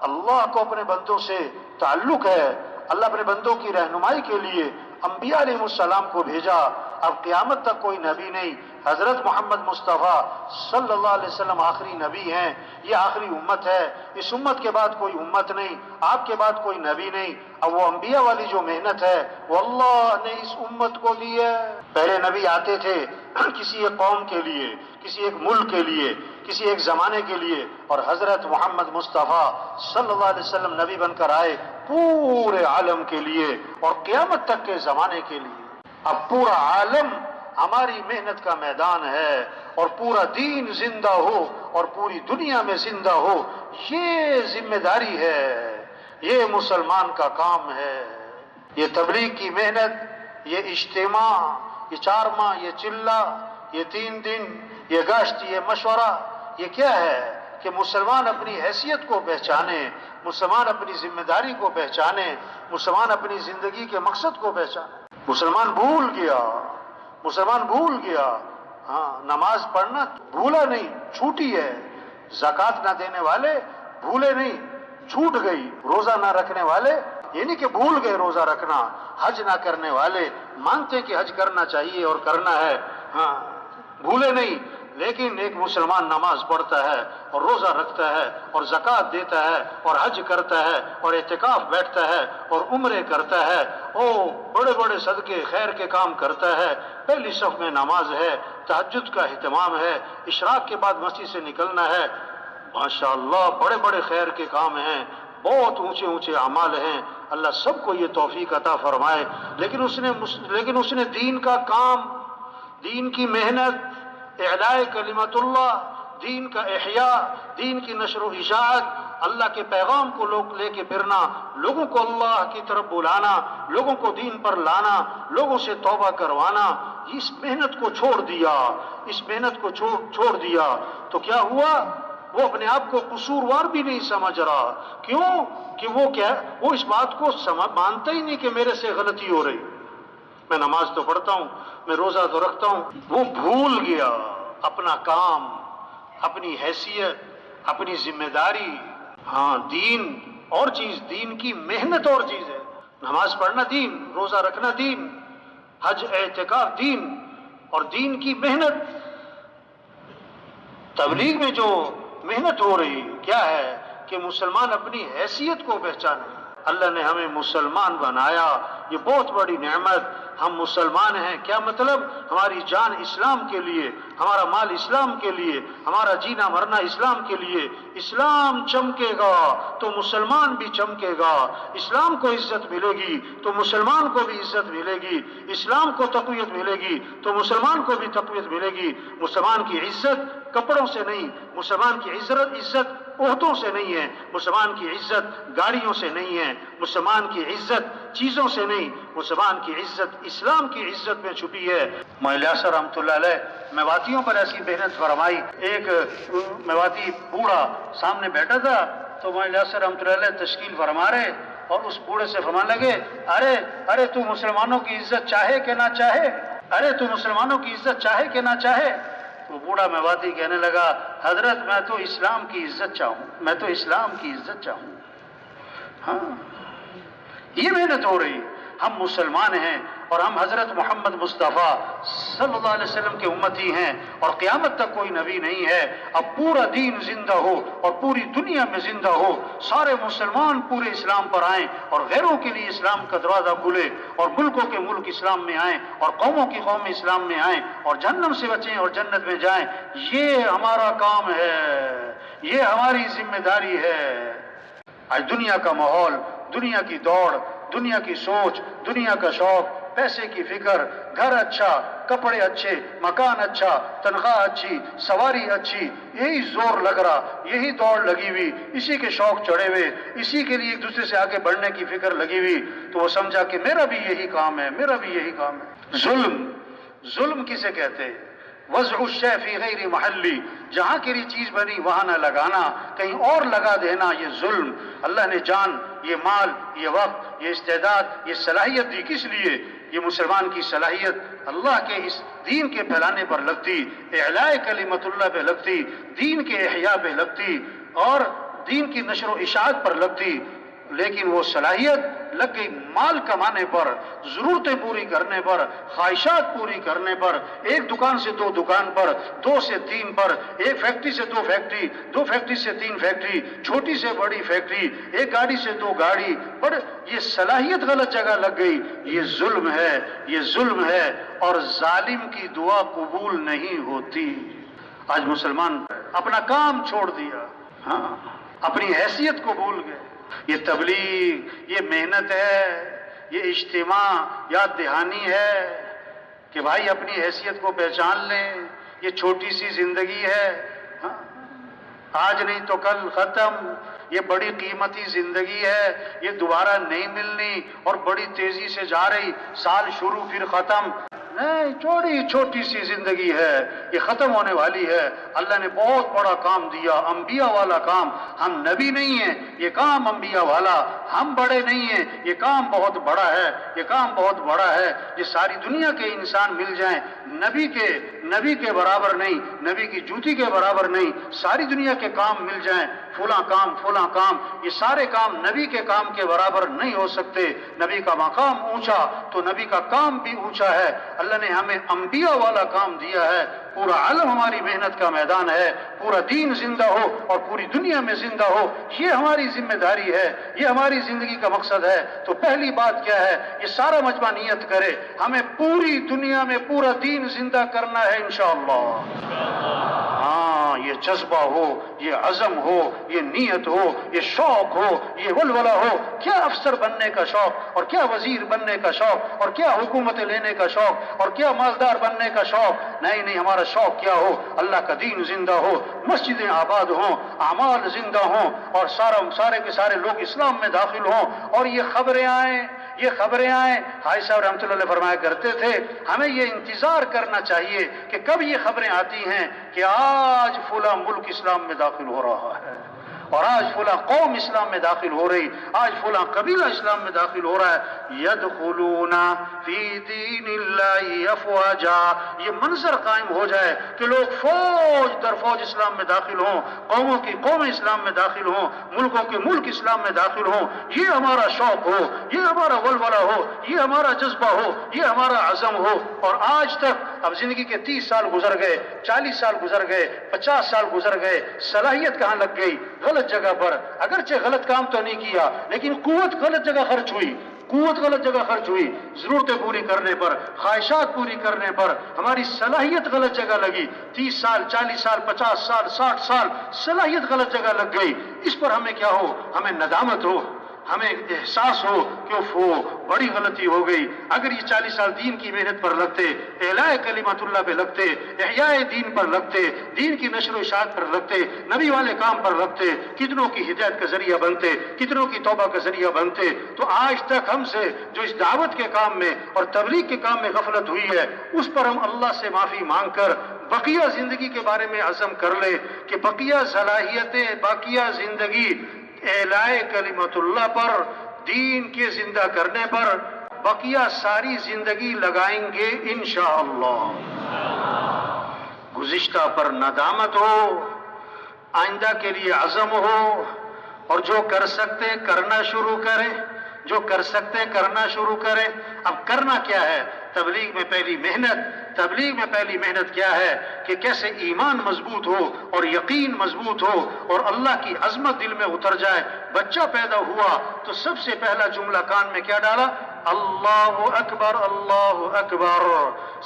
اللہ کو اپنے بندوں سے تعلق ہے، اللہ اپنے بندوں کی رہنمائی کے لیے انبیاء علیہ السلام کو بھیجا۔ اب قیامت تک کوئی نبی نہیں، حضرت محمد مصطفیٰ صلی اللہ علیہ وسلم آخری نبی ہیں، یہ آخری امت ہے، اس امت کے بعد کوئی امت نہیں، آپ کے بعد کوئی نبی نہیں۔ اب وہ انبیاء والی جو محنت ہے وہ اللہ نے اس امت کو دی ہے۔ پہلے نبی آتے تھے کسی ایک قوم کے لیے، کسی ایک ملک کے لیے، کسی ایک زمانے کے لیے، اور حضرت محمد مصطفیٰ صلی اللہ علیہ وسلم نبی بن کر آئے پورے عالم کے لیے اور قیامت تک کے زمانے کے لیے۔ اب پورا عالم ہماری محنت کا میدان ہے، اور پورا دین زندہ ہو اور پوری دنیا میں زندہ ہو، یہ ذمہ داری ہے، یہ مسلمان کا کام ہے۔ یہ تبلیغ کی محنت، یہ اجتماع، یہ 4 ماہ، یہ چلہ، یہ 3 دن، یہ گشت، یہ مشورہ، یہ کیا ہے کہ مسلمان اپنی حیثیت کو پہچانے، مسلمان اپنی ذمہ داری کو پہچانے، مسلمان اپنی زندگی کے مقصد کو پہچانے۔ مسلمان بھول گیا، مسلمان بھول گیا، ہاں نماز پڑھنا بھولا نہیں، چھوٹی ہے۔ زکوٰۃ نہ دینے والے بھولے نہیں، چھوٹ گئی۔ روزہ نہ رکھنے والے یہ نہیں کہ بھول گئے روزہ رکھنا۔ حج نہ کرنے والے مانتے کہ حج کرنا چاہیے اور کرنا ہے، ہاں بھولے نہیں۔ لیکن ایک مسلمان نماز پڑھتا ہے اور روزہ رکھتا ہے اور زکوٰۃ دیتا ہے اور حج کرتا ہے اور اعتکاف بیٹھتا ہے اور عمرے کرتا ہے، بڑے بڑے صدقے خیر کے کام کرتا ہے، پہلی صف میں نماز ہے، تہجد کا اہتمام ہے، اشراق کے بعد مسجد سے نکلنا ہے، ماشاءاللہ بڑے بڑے خیر کے کام ہیں، بہت اونچے اونچے اعمال ہیں، اللہ سب کو یہ توفیق عطا فرمائے۔ لیکن اس نے دین کا کام، دین کی محنت، اعلاء کلمت اللہ، دین کا احیاء، دین کی نشر و اشاعت، اللہ کے پیغام کو لوگ لے کے پھرنا، لوگوں کو اللہ کی طرف بلانا، لوگوں کو دین پر لانا، لوگوں سے توبہ کروانا، اس محنت کو چھوڑ دیا، اس محنت کو چھوڑ دیا تو کیا ہوا؟ وہ اپنے آپ کو قصوروار بھی نہیں سمجھ رہا۔ کیوں کہ وہ اس بات کو مانتا ہی نہیں کہ میرے سے غلطی ہو رہی۔ میں نماز تو پڑھتا ہوں، میں روزہ تو رکھتا ہوں۔ وہ بھول گیا اپنا کام، اپنی حیثیت، اپنی ذمہ داری۔ ہاں دین اور چیز، دین کی محنت اور چیز ہے۔ نماز پڑھنا دین، روزہ رکھنا دین، حج اعتکاف دین، اور دین کی محنت۔ تبلیغ میں جو محنت ہو رہی کیا ہے کہ مسلمان اپنی حیثیت کو پہچانے۔ اللہ نے ہمیں مسلمان بنایا، یہ بہت بڑی نعمت۔ ہم مسلمان ہیں، کیا مطلب؟ ہماری جان اسلام کے لیے، ہمارا مال اسلام کے لیے، ہمارا جینا مرنا اسلام کے لیے۔ اسلام چمکے گا تو مسلمان بھی چمکے گا، اسلام کو عزت ملے گی تو مسلمان کو بھی عزت ملے گی، اسلام کو تقویت ملے گی تو مسلمان کو بھی تقویت ملے گی۔ مسلمان کی عزت کپڑوں سے نہیں، مسلمان کی عزت عہدوں سے نہیں ہے، مسلمان کی عزت گاڑیوں سے نہیں ہے، مسلمان کی عزت چیزوں سے نہیں، مسلمان کی عزت اسلام کی عزت میں چھپی ہے۔ مولانا رحمۃ اللہ علیہ میواتیوں پر ایسی محنت فرمائی۔ ایک میواتی بوڑھا سامنے بیٹھا تھا تو مولانا رحمۃ اللہ علیہ تشکیل فرما رہے، اور اس بوڑھے سے فرمانے لگے، ارے تو مسلمانوں کی عزت چاہے کہ نہ چاہے، تو مسلمانوں کی عزت چاہے کہ نہ چاہے؟ تو بوڑھا میواتی کہنے لگا، حضرت میں تو اسلام کی عزت چاہوں، میں تو اسلام کی عزت چاہوں۔ ہاں یہ محنت ہو رہی۔ ہم مسلمان ہیں اور ہم حضرت محمد مصطفیٰ صلی اللہ علیہ وسلم کے امتی ہیں، اور قیامت تک کوئی نبی نہیں ہے۔ اب پورا دین زندہ ہو اور پوری دنیا میں زندہ ہو، سارے مسلمان پورے اسلام پر آئیں اور غیروں کے لیے اسلام کا دروازہ کھلے، اور ملکوں کے ملک اسلام میں آئیں اور قوموں کی قوم اسلام میں آئیں، اور جہنم سے بچیں اور جنت میں جائیں۔ یہ ہمارا کام ہے، یہ ہماری ذمہ داری ہے۔ آج دنیا کا ماحول، دنیا کی دوڑ، دنیا کی سوچ، دنیا کا شوق، پیسے کی فکر، گھر اچھا، کپڑے اچھے، مکان اچھا، تنخواہ اچھی، سواری اچھی، یہی زور لگ رہا، یہی دوڑ لگی ہوئی، اسی کے شوق چڑھے ہوئے، اسی کے لیے ایک دوسرے سے آگے بڑھنے کی فکر لگی ہوئی، تو وہ سمجھا کہ میرا بھی یہی کام ہے، میرا بھی یہی کام ہے۔ ظلم کسے کہتے ہیں؟ وضع الشیء فی غیر محلی، جہاں کی چیز بنی وہاں نہ لگانا، کہیں اور لگا دینا، یہ ظلم۔ اللہ نے جان، یہ مال، یہ وقت، یہ استعداد، یہ صلاحیت دی کس لیے؟ یہ مسلمان کی صلاحیت اللہ کے اس دین کے پھیلانے پر لگتی، اعلاء کلمت اللہ پہ لگتی، دین کے احیاء پہ لگتی، اور دین کی نشر و اشاعت پر لگتی، لیکن وہ صلاحیت لگ گئی مال کمانے پر، ضرورتیں پوری کرنے پر، خواہشات پوری کرنے پر، ایک دکان سے دو دکان پر، دو سے تین پر، ایک فیکٹری سے دو فیکٹری، دو فیکٹری سے تین فیکٹری، چھوٹی سے بڑی فیکٹری، ایک گاڑی سے دو گاڑی پر۔ یہ صلاحیت غلط جگہ لگ گئی، یہ ظلم ہے، یہ ظلم ہے، اور ظالم کی دعا قبول نہیں ہوتی۔ آج مسلمان اپنا کام چھوڑ دیا، ہاں، اپنی حیثیت کو بھول گئے۔ یہ تبلیغ، یہ محنت ہے، یہ اجتماع یاد دہانی ہے کہ بھائی اپنی حیثیت کو پہچان لیں، یہ چھوٹی سی زندگی ہے، ہاں، آج نہیں تو کل ختم، یہ بڑی قیمتی زندگی ہے، یہ دوبارہ نہیں ملنی اور بڑی تیزی سے جا رہی، سال شروع پھر ختم، نہیں، چھوٹی سی زندگی ہے، یہ ختم ہونے والی ہے۔ اللہ نے بہت بڑا کام دیا، انبیاء والا کام، ہم نبی نہیں ہیں، یہ کام انبیاء والا، ہم بڑے نہیں ہیں، یہ کام بہت بڑا ہے، یہ کام بہت بڑا ہے۔ یہ ساری دنیا کے انسان مل جائیں، نبی کے برابر نہیں، نبی کی جوتی کے برابر نہیں، ساری دنیا کے کام مل جائیں، فلاں کام، یہ سارے کام نبی کے کام کے برابر نہیں ہو سکتے۔ نبی کا مقام اونچا تو نبی کا کام بھی اونچا ہے۔ اللہ نے ہمیں انبیاء والا کام دیا ہے، پورا عالم ہماری محنت کا میدان ہے، پورا دین زندہ ہو اور پوری دنیا میں زندہ ہو، یہ ہماری ذمہ داری ہے، یہ ہماری زندگی کا مقصد ہے۔ تو پہلی بات کیا ہے؟ یہ سارا مجمع نیت کرے، ہمیں پوری دنیا میں پورا دین زندہ کرنا ہے انشاءاللہ۔ ہاں، یہ جذبہ ہو، یہ عزم ہو، یہ نیت ہو، یہ شوق ہو، یہ ولولہ ہو۔ کیا افسر بننے کا شوق، اور کیا وزیر بننے کا شوق، اور کیا حکومت لینے کا شوق، اور کیا مالدار بننے کا شوق، نہیں، ہمارا شوق کیا ہو؟ اللہ کا دین زندہ ہو، مسجدیں آباد ہوں، اعمال زندہ ہوں، اور سارے کے سارے لوگ اسلام میں داخل ہوں، اور یہ خبریں آئیں۔ حاجی صاحب رحمۃ اللہ علیہ فرمایا کرتے تھے ہمیں یہ انتظار کرنا چاہیے کہ کب یہ خبریں آتی ہیں کہ آج فلاں ملک اسلام میں داخل ہو رہا ہے، اور آج فلاں قوم اسلام میں داخل ہو رہی، آج فلاں قبیلہ اسلام میں داخل ہو رہا ہے۔ یدخلون فی دین اللہ افواجا، یہ منظر قائم ہو جائے کہ لوگ فوج در فوج اسلام میں داخل ہوں، قوموں کی قومیں اسلام میں داخل ہوں، ملکوں کے ملک اسلام میں داخل ہوں، یہ ہمارا شوق ہو، یہ ہمارا ولولہ ہو، یہ ہمارا جذبہ ہو، یہ ہمارا عزم ہو۔ اور آج تک اب زندگی کے 30 سال گزر گئے، 40 سال گزر گئے، 50 سال گزر گئے، صلاحیت کہاں لگ گئی؟ غلط جگہ پر۔ اگرچہ غلط کام تو نہیں کیا، لیکن قوت غلط جگہ خرچ ہوئی، ضرورتیں پوری کرنے پر، خواہشات پوری کرنے پر ہماری صلاحیت غلط جگہ لگی۔ 30 سال، 40 سال، 50 سال، 60 سال صلاحیت غلط جگہ لگ گئی۔ اس پر ہمیں کیا ہو؟ ہمیں ندامت ہو، ہمیں احساس ہو کہ بڑی غلطی ہو گئی۔ اگر یہ 40 سال دین کی محنت پر لگتے، اعلاء کلمت اللہ پہ لگتے، احیاء دین پر لگتے، دین کی نشر و اشاعت پر لگتے، نبی والے کام پر لگتے، کتنوں کی ہدایت کا ذریعہ بنتے، کتنوں کی توبہ کا ذریعہ بنتے، تو آج تک ہم سے جو اس دعوت کے کام میں اور تبلیغ کے کام میں غفلت ہوئی ہے، اس پر ہم اللہ سے معافی مانگ کر بقیہ زندگی کے بارے میں عزم کر لے کہ بقیہ صلاحیتیں، بقیہ زندگی اعلاء کلمت اللہ پر، دین کے زندہ کرنے پر بقیہ ساری زندگی لگائیں گے انشاءاللہ۔ گزشتہ پر ندامت ہو، آئندہ کے لیے عزم ہو، اور جو کر سکتے کرنا شروع کریں، جو کر سکتے کرنا شروع کریں۔ اب کرنا کیا ہے؟ تبلیغ میں پہلی محنت کیا ہے کہ کیسے ایمان مضبوط ہو اور یقین مضبوط ہو اور اللہ کی عظمت دل میں اتر جائے۔ بچہ پیدا ہوا تو سب سے پہلا جملہ کان میں کیا ڈالا؟ اللہ اکبر، اللہ اکبر۔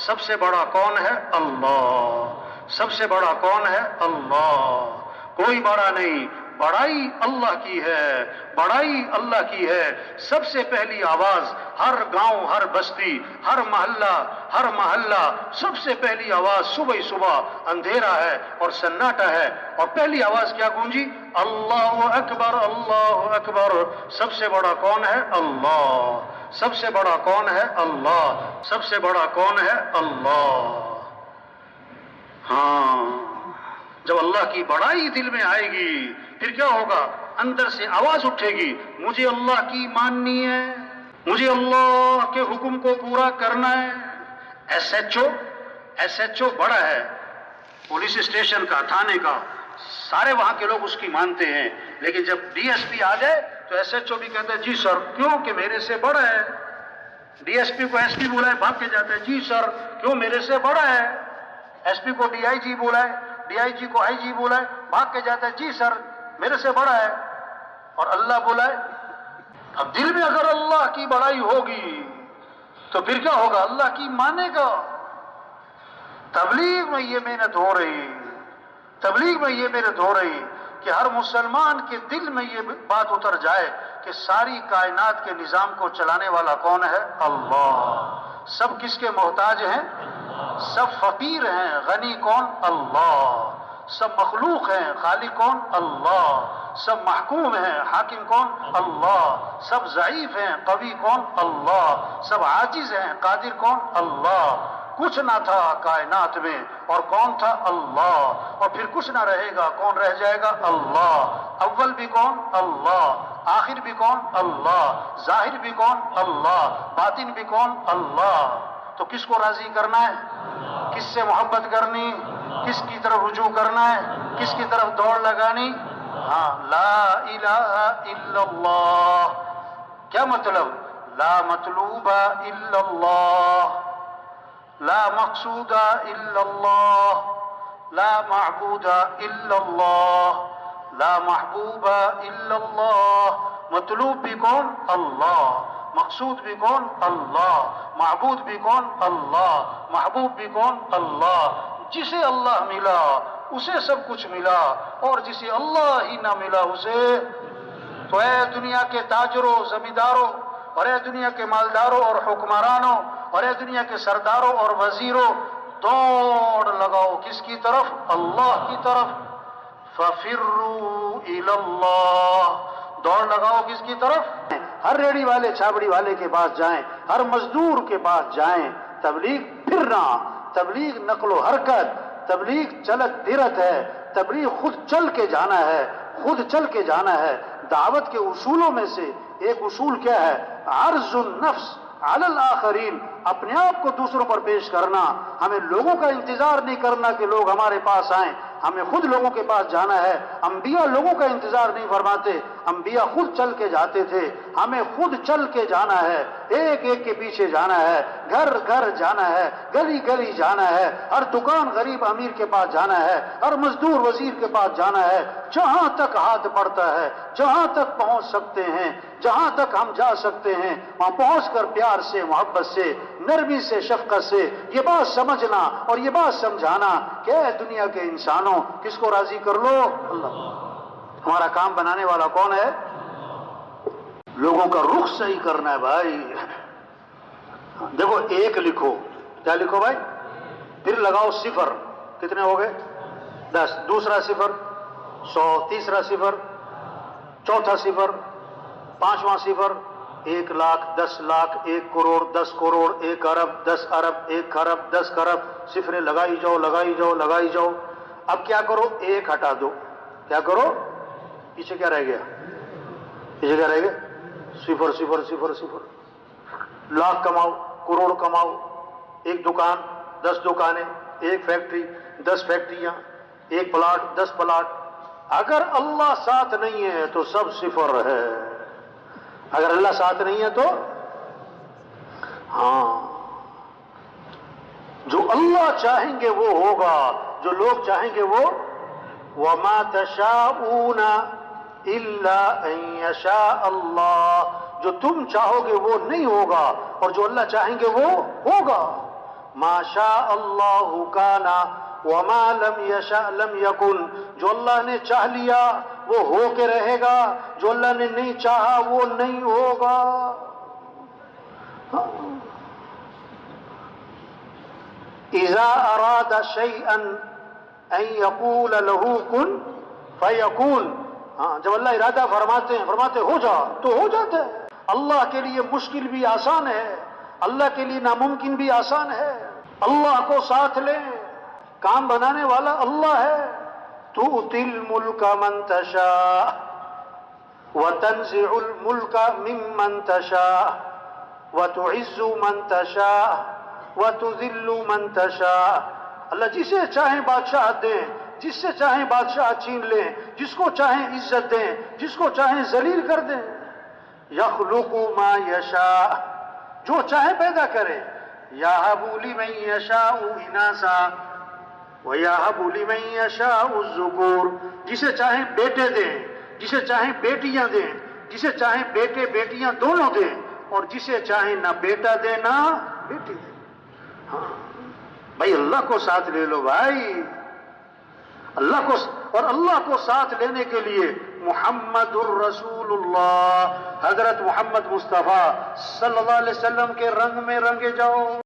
سب سے بڑا کون ہے؟ اللہ۔ سب سے بڑا کون ہے؟ اللہ۔ کوئی بڑا نہیں، بڑائی اللہ کی ہے، بڑائی اللہ کی ہے۔ سب سے پہلی آواز ہر گاؤں، ہر بستی، ہر محلہ سب سے پہلی آواز صبح اندھیرا ہے اور سناٹا ہے، اور پہلی آواز کیا گونجی؟ اللہ اکبر، اللہ اکبر۔ سب سے بڑا کون ہے؟ اللہ۔ سب سے بڑا کون ہے؟ اللہ۔ سب سے بڑا کون ہے؟ اللہ۔ ہاں، جب اللہ کی بڑائی دل میں آئے گی پھر کیا ہوگا؟ اندر سے آواز اٹھے گی، مجھے اللہ کی ماننی ہے، مجھے اللہ کے حکم کو پورا کرنا ہے۔ ایس ایچ او بڑا ہے، پولیس اسٹیشن کا، تھانے کا، سارے وہاں کے لوگ اس کی مانتے ہیں۔ لیکن جب ڈی ایس پی آ جائے تو ایس ایچ او بھی کہتا ہے جی سر، کیوں کہ میرے سے بڑا ہے۔ ڈی ایس پی کو ایس پی بولا ہے، بھاگ کے جاتا ہے جی سر، کیوں میرے سے بڑا ہے۔ ایس پی کو ڈی آئی جی بولا ہے، ڈی آئی جی کو آئی جی بولا ہے، بھاگ کے جاتا ہے جی سر میرے سے بڑا ہے۔ اور اللہ بولا ہے، اب دل میں اگر اللہ کی بڑائی ہوگی تو پھر کیا ہوگا؟ اللہ کی مانے گا۔ تبلیغ میں یہ محنت ہو رہی، تبلیغ میں یہ محنت ہو رہی کہ ہر مسلمان کے دل میں یہ بات اتر جائے کہ ساری کائنات کے نظام کو چلانے والا کون ہے؟ اللہ۔ سب کس کے محتاج ہیں؟ سب فقیر ہیں، غنی کون؟ اللہ۔ سب مخلوق ہیں، خالق کون؟ اللہ۔ سب محکوم ہیں، حاکم کون؟ اللہ۔ سب ضعیف ہیں، قوی کون؟ اللہ۔ سب عاجز ہیں، قادر کون؟ اللہ۔ کچھ نہ تھا کائنات میں اور کون تھا؟ اللہ۔ اور پھر کچھ نہ رہے گا، کون رہ جائے گا؟ اللہ۔ اول بھی کون؟ اللہ۔ آخر بھی کون؟ اللہ۔ ظاہر بھی کون؟ اللہ۔ باطن بھی کون؟ اللہ۔ تو کس کو راضی کرنا ہے؟ کس سے محبت کرنی؟ کس کی طرف رجوع کرنا ہے؟ کس کی طرف دوڑ لگانی؟ ہاں، لا الہ الا اللہ۔ کیا مطلب؟ لا مطلوب الا اللہ، لا مقصود الا اللہ، لا معبود الا اللہ، لا محبوب الا اللہ۔ مطلوب بھی کون؟ اللہ۔ مقصود بھی کون؟ اللہ۔ معبود بھی کون؟ اللہ۔ محبوب بھی کون؟ اللہ۔ جسے اللہ ملا اسے سب کچھ ملا، اور جسے اللہ ہی نہ ملا اسے۔ تو اے دنیا کے تاجروں، زمینداروں، اور اے دنیا کے مالداروں اور حکمرانوں، اور اے دنیا کے سرداروں اور وزیروں، دوڑ لگاؤ کس کی طرف؟ اللہ کی طرف۔ فَفِرُّوا إِلَى اللَّهِ، دوڑ لگاؤ کس کی طرف؟ ہر ریڑی والے چھابڑی والے کے پاس جائیں، ہر مزدور کے پاس جائیں۔ تبلیغ پھرنا، تبلیغ نقل و حرکت، تبلیغ چلت پھرت ہے، تبلیغ خود چل کے جانا ہے، خود چل کے جانا ہے۔ دعوت کے اصولوں میں سے ایک اصول کیا ہے؟ عرض النفس علی الآخرین، اپنے آپ کو دوسروں پر پیش کرنا۔ ہمیں لوگوں کا انتظار نہیں کرنا کہ لوگ ہمارے پاس آئیں، ہمیں خود لوگوں کے پاس جانا ہے۔ انبیاء لوگوں کا انتظار نہیں فرماتے، انبیاء خود چل کے جاتے تھے۔ ہمیں خود چل کے جانا ہے، ایک ایک کے پیچھے جانا ہے، گھر گھر جانا ہے، گلی گلی جانا ہے، ہر دکان غریب امیر کے پاس جانا ہے، ہر مزدور وزیر کے پاس جانا ہے۔ جہاں تک ہاتھ پڑتا ہے، جہاں تک پہنچ سکتے ہیں، جہاں تک ہم جا سکتے ہیں، وہاں پہنچ کر پیار سے، محبت سے، نرمی سے، شفقت سے یہ بات سمجھنا اور یہ بات سمجھانا کہ اے دنیا کے انسانوں، کس کو راضی کر لو؟ اللہ۔ ہمارا کام بنانے والا کون ہے؟ لوگوں کا رخ صحیح کرنا ہے بھائی۔ دیکھو، ایک لکھو، کیا لکھو بھائی؟ پھر لگاؤ صفر، کتنے ہو گئے؟ 10۔ دوسرا صفر 100، تیسرا صفر، چوتھا صفر، پانچواں صفر 1 لاکھ، 10 لاکھ، 1 کروڑ، 10 کروڑ، 1 ارب، 10 ارب، 1 خرب، 10 خرب، صفریں لگائی جاؤ، لگائی جاؤ، لگائی جاؤ۔ اب کیا کرو؟ 1 ہٹا دو۔ کیا کرو؟ پیچھے کیا رہ گیا؟ پیچھے کیا رہ گیا؟ صفر صفر صفر صفر۔ لاکھ کماؤ، کروڑ کماؤ، 1 دکان، 10 دکانیں، 1 فیکٹری، 10 فیکٹریاں، 1 پلاٹ، 10 پلاٹ۔ اگر اللہ ساتھ نہیں ہے تو سب صفر ہے۔ اگر اللہ ساتھ نہیں ہے تو ہاں، جو اللہ چاہیں گے وہ ہوگا، جو لوگ چاہیں گے وہ۔ وَمَا تَشَاءُونَ إِلَّا أَن يَشَاءَ اللَّهُ، جو تم چاہو گے وہ نہیں ہوگا، اور جو اللہ چاہیں گے وہ ہوگا۔ مَا شَاءَ اللَّهُ كَانَ وَمَا لَمْ يَشَاء لَمْ يَكُنْ، جو اللہ نے چاہ لیا وہ ہو کے رہے گا، جو اللہ نے نہیں چاہا وہ نہیں ہوگا۔ اذا اراد شيئا ان يقول له كن فيكون، ہاں، جب اللہ ارادہ فرماتے ہیں، فرماتے ہو جا تو ہو جاتا ہے۔ اللہ کے لیے مشکل بھی آسان ہے، اللہ کے لیے ناممکن بھی آسان ہے۔ اللہ کو ساتھ لیں، کام بنانے والا اللہ ہے۔ تؤتی الملک من تشاء وتنزع الملک ممن تشاء وتعز من تشاء وتذل من تشاء۔ اللہ جسے چاہیں بادشاہت دیں، جس سے چاہیں بادشاہ چھین لیں، جس کو چاہیں عزت دیں، جس کو چاہیں ذلیل کر دیں۔ یخلق ما یشاء، جو چاہیں پیدا کریں۔ یہب لمن یشاء اناثا ویہب لمن یشاء الذکور، جسے چاہیں بیٹے دیں، جسے چاہیں بیٹیاں دیں، جسے چاہیں بیٹے بیٹیاں دونوں دیں، اور جسے چاہیں نہ بیٹا دیں نہ بیٹی دیں۔ ہاں بھائی اللہ کو ساتھ لے لو بھائی، اللہ کو، اور اللہ کو ساتھ لینے کے لیے محمد الرسول اللہ، حضرت محمد مصطفیٰ صلی اللہ علیہ وسلم کے رنگ میں رنگے جاؤ۔